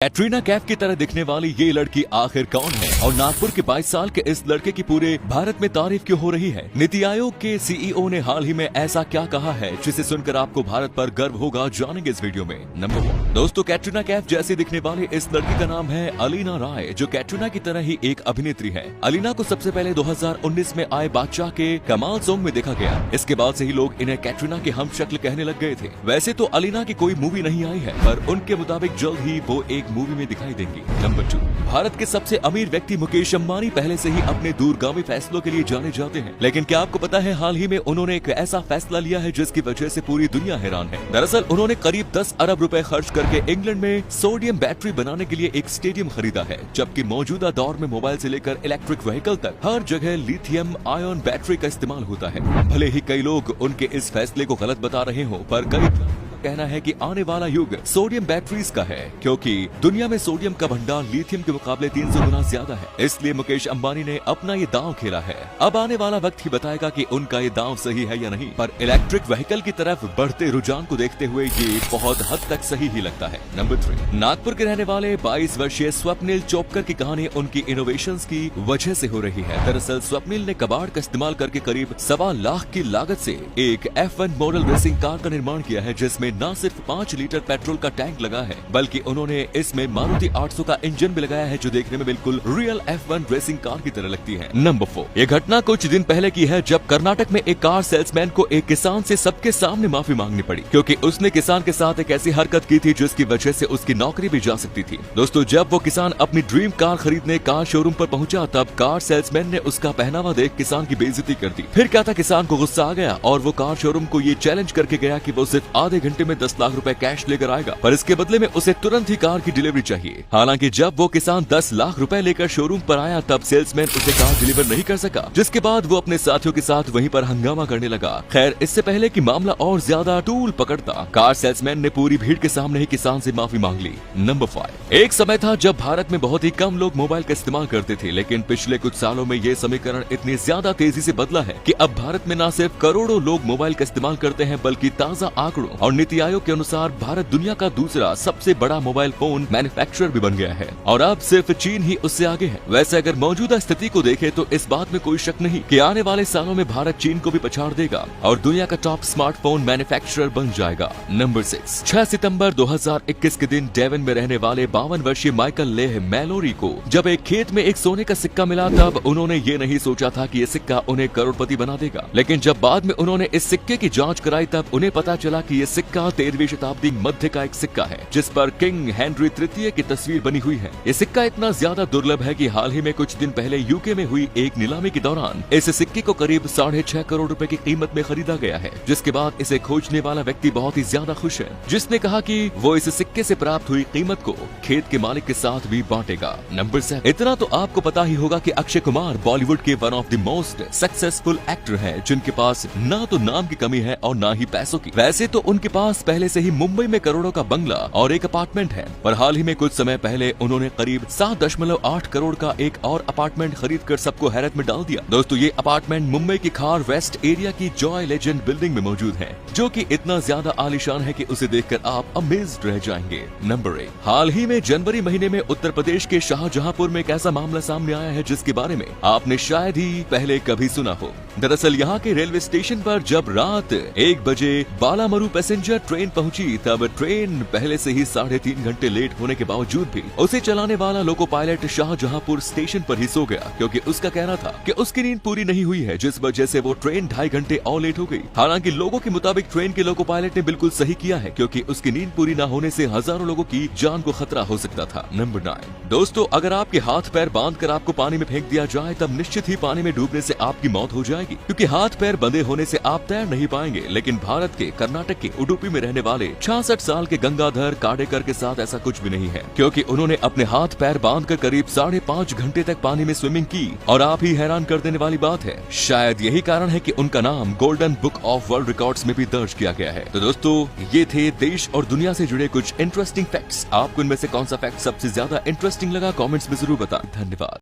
कैटरीना कैफ की तरह दिखने वाली ये लड़की आखिर कौन है और नागपुर के 22 साल के इस लड़के की पूरे भारत में तारीफ क्यों हो रही है? नीति आयोग के सीईओ ने हाल ही में ऐसा क्या कहा है जिसे सुनकर आपको भारत पर गर्व होगा, जानेंगे इस वीडियो में। नंबर 1 दोस्तों, कैटरीना कैफ जैसी दिखने वाली इस लड़की का नाम है अलीना राय, जो कैटरीना की तरह ही एक अभिनेत्री है। अलीना को सबसे पहले 2019 में आए बादशाह के कमाल सॉन्ग में देखा गया। इसके बाद से ही लोग इन्हें कैटरीना की हम शक्ल कहने लग गए थे। वैसे तो अलीना की कोई मूवी नहीं आई है, पर उनके मुताबिक जल्द ही वो एक मूवी में दिखाई देंगी। नंबर 2, भारत के सबसे अमीर व्यक्ति मुकेश अंबानी पहले से ही अपने दूरगामी फैसलों के लिए जाने जाते हैं, लेकिन क्या आपको पता है हाल ही में उन्होंने एक ऐसा फैसला लिया है जिसकी वजह से पूरी दुनिया हैरान है। दरअसल उन्होंने करीब 10 अरब रुपए खर्च करके इंग्लैंड में सोडियम बैटरी बनाने के लिए एक स्टेडियम खरीदा है, जबकि मौजूदा दौर में मोबाइल से लेकर इलेक्ट्रिक व्हीकल तक हर जगह लिथियम आयन बैटरी का इस्तेमाल होता है। भले ही कई लोग उनके इस फैसले को गलत बता रहे हो, पर कई कहना है कि आने वाला युग सोडियम बैटरीज का है, क्योंकि दुनिया में सोडियम का भंडार लिथियम के मुकाबले 300 गुना ज्यादा है। इसलिए मुकेश अंबानी ने अपना ये दांव खेला है। अब आने वाला वक्त ही बताएगा कि उनका ये दांव सही है या नहीं, पर इलेक्ट्रिक व्हीकल की तरफ बढ़ते रुझान को देखते हुए ये बहुत हद तक सही ही लगता है। नंबर 3, नागपुर के रहने वाले 22 वर्षीय स्वप्निल चोपकर की कहानी उनकी इनोवेशंस की वजह से हो रही है। दरअसल स्वप्निल ने कबाड़ का इस्तेमाल करके करीब 1.25 लाख की लागत से एक F1 मॉडल रेसिंग कार का निर्माण किया है, जिसमें न सिर्फ 5 लीटर पेट्रोल का टैंक लगा है, बल्कि उन्होंने इसमें मारुति 800 का इंजन भी लगाया है, जो देखने में बिल्कुल रियल F1 रेसिंग कार की तरह लगती है। नंबर 4, ये घटना कुछ दिन पहले की है, जब कर्नाटक में एक कार सेल्समैन को एक किसान से सबके सामने माफी मांगनी पड़ी, क्योंकि उसने किसान के साथ एक ऐसी हरकत की थी जिसकी वजह से उसकी नौकरी भी जा सकती थी। दोस्तों, जब वो किसान अपनी ड्रीम कार खरीदने कार शोरूम पर पहुंचा, तब कार सेल्समैन ने उसका पहनावा देख किसान की बेइज्जती कर दी। फिर क्या था, किसान को गुस्सा आ गया और वो कार शोरूम को ये चैलेंज करके गया कि वो सिर्फ आधे घंटे में 10 लाख रुपए कैश लेकर आएगा, पर इसके बदले में उसे तुरंत ही कार की डिलीवरी चाहिए। हालांकि जब वो किसान 10 लाख रुपए लेकर शोरूम पर आया, तब सेल्समैन उसे कार डिलीवर नहीं कर सका, जिसके बाद वो अपने साथियों के साथ वहीं पर हंगामा करने लगा। खैर, इससे पहले कि मामला और ज्यादा टूल पकड़ता, कार सेल्समैन ने पूरी भीड़ के सामने ही किसान से माफी मांग ली। नंबर 5, एक समय था जब भारत में बहुत ही कम लोग मोबाइल का इस्तेमाल करते थे, लेकिन पिछले कुछ सालों में ये समीकरण इतनी ज्यादा तेजी से बदला है कि अब भारत में न सिर्फ करोड़ों लोग मोबाइल का इस्तेमाल करते हैं, बल्कि ताजा आंकड़ों और नीति आयोग के अनुसार भारत दुनिया का दूसरा सबसे बड़ा मोबाइल फोन मैन्युफैक्चरर भी बन गया है, और अब सिर्फ चीन ही उससे आगे है। वैसे अगर मौजूदा स्थिति को देखें तो इस बात में कोई शक नहीं कि आने वाले सालों में भारत चीन को भी पछाड़ देगा और दुनिया का टॉप स्मार्टफोन मैन्युफैक्चरर बन जाएगा। नंबर 6, 6 सितंबर 2021 के दिन डेवन में रहने वाले 52 वर्षीय माइकल लेह मैलोरी को जब एक खेत में एक सोने का सिक्का मिला, तब उन्होंने ये नहीं सोचा था कि ये सिक्का उन्हें करोड़पति बना देगा। लेकिन जब बाद में उन्होंने इस सिक्के की जांच कराई, तब उन्हें पता चला कि ये सिक्का 13वीं शताब्दी मध्य का एक सिक्का है, जिस पर किंग हेनरी तृतीय की तस्वीर बनी हुई है। ये सिक्का इतना ज्यादा दुर्लभ है कि हाल ही में कुछ दिन पहले यूके में हुई एक नीलामी के दौरान इस सिक्के को करीब 6.5 करोड़ रुपए की कीमत में खरीदा गया है, जिसके बाद इसे खोजने वाला व्यक्ति बहुत ही ज्यादा खुश है, जिसने कहा कि वो इस सिक्के से प्राप्त हुई कीमत को खेत के मालिक के साथ भी बांटेगा। नंबर 7, इतना तो आपको पता ही होगा कि अक्षय कुमार बॉलीवुड के one of the most successful actor है, जिनके पास ना तो नाम की कमी है और ना ही पैसों की। वैसे तो उनके पास पहले से ही मुंबई में करोड़ों का बंगला और एक अपार्टमेंट है, पर हाल ही में कुछ समय पहले उन्होंने करीब 7.8 करोड़ का एक और अपार्टमेंट खरीदकर सबको हैरत में डाल दिया। दोस्तों, ये अपार्टमेंट मुंबई की खार वेस्ट एरिया की जॉय लेजेंड बिल्डिंग में मौजूद है, जो कि इतना ज्यादा आलीशान है कि उसे देखकर आप अमेज्ड रह जाएंगे। नंबर 8, हाल ही में जनवरी महीने में उत्तर प्रदेश के शाहजहांपुर में एक ऐसा मामला सामने आया है जिसके बारे में आपने शायद ही पहले कभी सुना हो। दरअसल यहाँ के रेलवे स्टेशन पर जब रात 1 बजे बालामरू पैसेंजर ट्रेन पहुंची, तब ट्रेन पहले से ही 3.5 घंटे लेट होने के बावजूद भी उसे चलाने वाला लोको पायलट शाहजहांपुर स्टेशन पर ही सो गया, क्योंकि उसका कहना था कि उसकी नींद पूरी नहीं हुई है, जिस वजह से वो ट्रेन 2.5 घंटे और लेट हो गई। हालांकि लोगों के मुताबिक ट्रेन के लोको पायलट ने बिल्कुल सही किया है, क्योंकि उसकी नींद पूरी न होने से हजारों लोगों की जान को खतरा हो सकता था। नंबर 9, दोस्तों, अगर आपके हाथ पैर बांधकर आपको पानी में फेंक दिया जाए, तब निश्चित ही पानी में डूबने से आपकी मौत हो जाएगी, क्योंकि हाथ पैर बंधे होने से आप तैर नहीं पाएंगे। लेकिन भारत के कर्नाटक के उडुपी में रहने वाले 66 साल के गंगाधर काडेकर के साथ ऐसा कुछ भी नहीं है, क्योंकि उन्होंने अपने हाथ पैर बांधकर करीब 5.5 घंटे तक पानी में स्विमिंग की, और आप ही हैरान कर देने वाली बात है, शायद यही कारण है कि उनका नाम golden book of world records में भी दर्ज किया गया है। तो दोस्तों, ये थे देश और दुनिया से जुड़े कुछ इंटरेस्टिंग फैक्ट्स। आपको इनमें से कौन सा फैक्ट सबसे ज्यादा इंटरेस्टिंग लगा, कमेंट्स में जरूर बताएं। धन्यवाद।